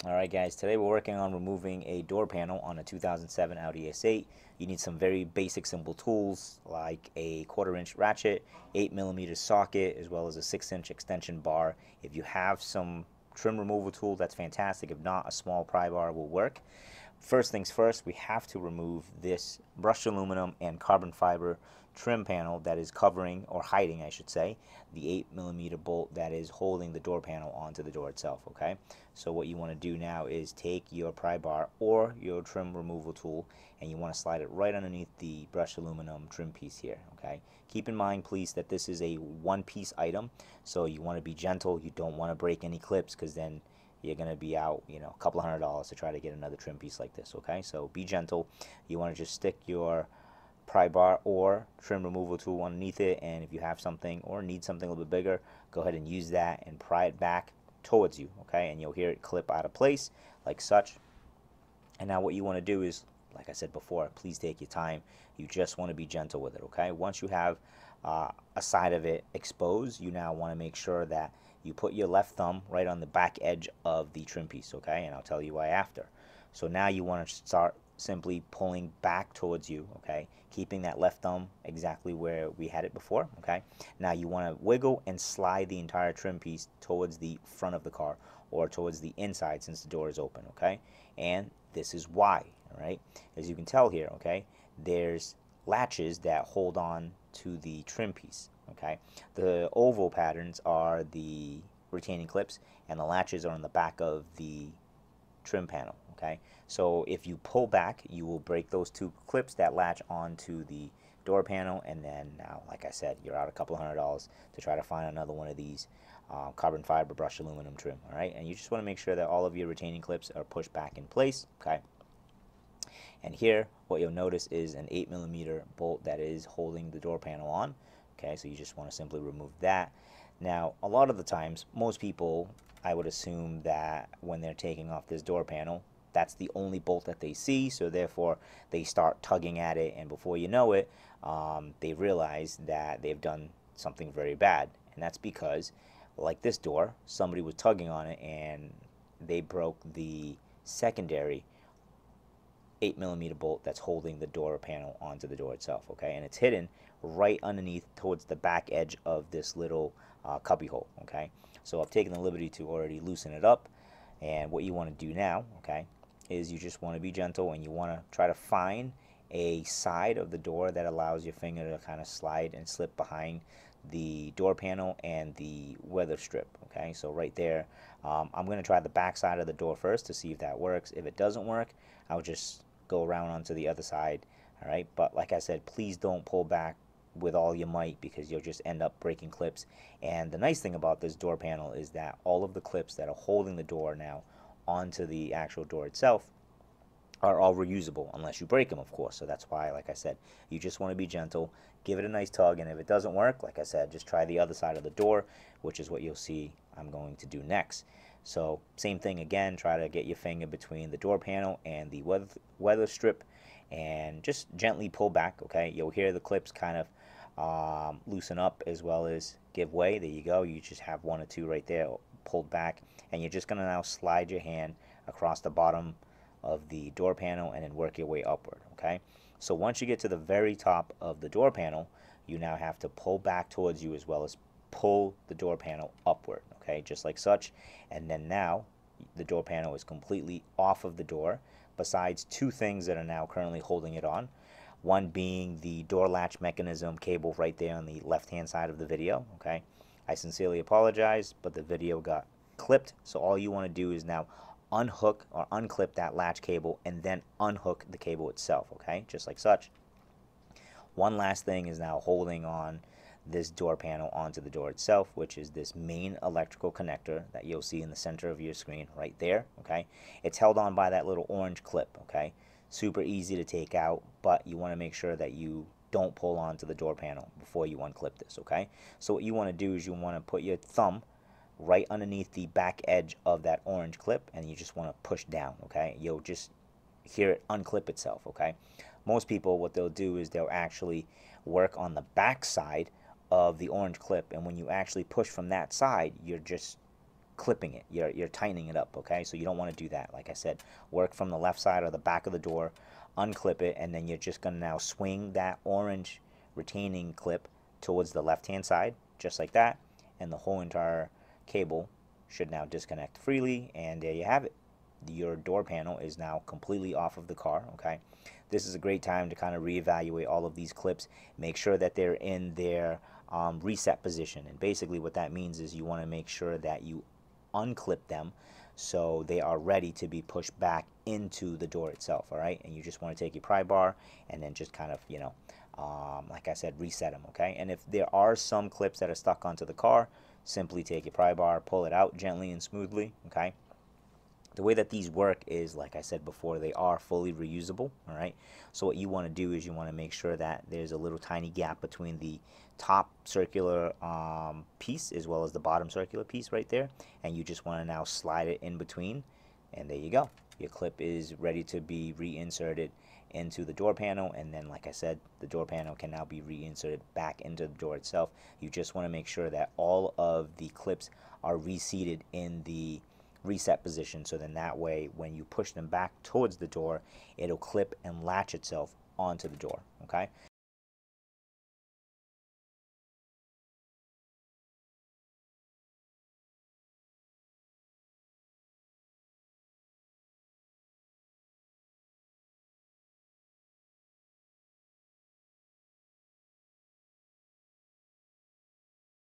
Alright guys, today we're working on removing a door panel on a 2007 Audi S8. You need some very basic simple tools like a 1/4 inch ratchet, 8mm socket, as well as a 6-inch extension bar. If you have some trim removal tool, that's fantastic. If not, a small pry bar will work. First things first, we have to remove this brushed aluminum and carbon fiber trim panel that is covering, or hiding I should say, the 8mm bolt that is holding the door panel onto the door itself. Okay, so what you want to do now is take your pry bar or your trim removal tool and you want to slide it right underneath the brushed aluminum trim piece here. Okay, keep in mind please that this is a one-piece item, so you want to be gentle. You don't want to break any clips, because then you're going to be out, a couple $100 to try to get another trim piece like this. Okay, so be gentle. You want to just stick your pry bar or trim removal tool underneath it, and if you have something or need something a little bit bigger, go ahead and use that and pry it back towards you. Okay, and you'll hear it clip out of place like such. And now what you want to do is, like I said before, please take your time. You just want to be gentle with it. Okay, once you have a side of it exposed, you now want to make sure that you put your left thumb right on the back edge of the trim piece. Okay, and I'll tell you why after. So now you want to start simply pulling back towards you. Okay, keeping that left thumb exactly where we had it before. Okay, now you want to wiggle and slide the entire trim piece towards the front of the car, or towards the inside, since the door is open. Okay, and this is why. All right, as you can tell here, okay, there's latches that hold on to the trim piece. Okay, the oval patterns are the retaining clips, and the latches are on the back of the trim panel. Okay, so if you pull back, you will break those two clips that latch onto the door panel, and then now, like I said, you're out a couple $100 to try to find another one of these carbon fiber brushed aluminum trim. All right, and you just want to make sure that all of your retaining clips are pushed back in place. Okay, and here what you'll notice is an 8mm bolt that is holding the door panel on. Okay, so you just want to simply remove that. Now, a lot of the times, most people, I would assume that when they're taking off this door panel, that's the only bolt that they see, so therefore they start tugging at it, and before you know it, they realize that they've done something very bad. And that's because, like this door, somebody was tugging on it and they broke the secondary 8mm bolt that's holding the door panel onto the door itself. Okay, and it's hidden right underneath towards the back edge of this little cubby hole. Okay, so I've taken the liberty to already loosen it up, and what you want to do now, okay, is you just want to be gentle, and you want to try to find a side of the door that allows your finger to kind of slide and slip behind the door panel and the weather strip. Okay, so right there, I'm going to try the back side of the door first to see if that works. If it doesn't work, I'll just go around onto the other side. All right, but like I said, please don't pull back with all your might, because you'll just end up breaking clips. And the nice thing about this door panel is that all of the clips that are holding the door now onto the actual door itself are all reusable, unless you break them, of course. So that's why, like I said, you just want to be gentle, give it a nice tug, and if it doesn't work, like I said, just try the other side of the door, which is what you'll see I'm going to do next. So same thing again, try to get your finger between the door panel and the weather strip and just gently pull back. Okay, you'll hear the clips kind of loosen up as well as give way. There you go, you just have one or two right there pulled back, and you're just going to now slide your hand across the bottom of the door panel and then work your way upward. Okay, so once you get to the very top of the door panel, you now have to pull back towards you as well as pull the door panel upward. Okay, just like such, and then now the door panel is completely off of the door, besides two things that are now currently holding it on. One being the door latch mechanism cable right there on the left hand side of the video. Okay, I sincerely apologize, but the video got clipped, so all you want to do is now unhook or unclip that latch cable and then unhook the cable itself. Okay, just like such. One last thing is now holding on this door panel onto the door itself, which is this main electrical connector that you'll see in the center of your screen right there. Okay, it's held on by that little orange clip. Okay, super easy to take out, but you want to make sure that you don't pull onto the door panel before you unclip this. Okay, so what you want to do is you want to put your thumb right underneath the back edge of that orange clip, and you just want to push down. Okay, you'll just hear it unclip itself. Okay, most people, what they'll do is they'll actually work on the back side of the orange clip, and when you actually push from that side, you're just clipping it. You're tightening it up, okay? So you don't want to do that. Like I said, work from the left side or the back of the door, unclip it, and then you're just going to now swing that orange retaining clip towards the left-hand side, just like that, and the whole entire cable should now disconnect freely, and there you have it. Your door panel is now completely off of the car, okay? This is a great time to kind of reevaluate all of these clips, make sure that they're in their reset position, and basically what that means is you want to make sure that you unclip them so they are ready to be pushed back into the door itself, all right? And you just want to take your pry bar and then just kind of, you know, like I said, reset them, okay? And if there are some clips that are stuck onto the car, simply take your pry bar, pull it out gently and smoothly, okay? The way that these work is, like I said before, they are fully reusable, all right? So what you want to do is you want to make sure that there's a little tiny gap between the top circular piece as well as the bottom circular piece right there, and you just want to now slide it in between, and there you go. Your clip is ready to be reinserted into the door panel, and then, like I said, the door panel can now be reinserted back into the door itself. You just want to make sure that all of the clips are reseated in the reset position, so then that way when you push them back towards the door, it'll clip and latch itself onto the door, okay?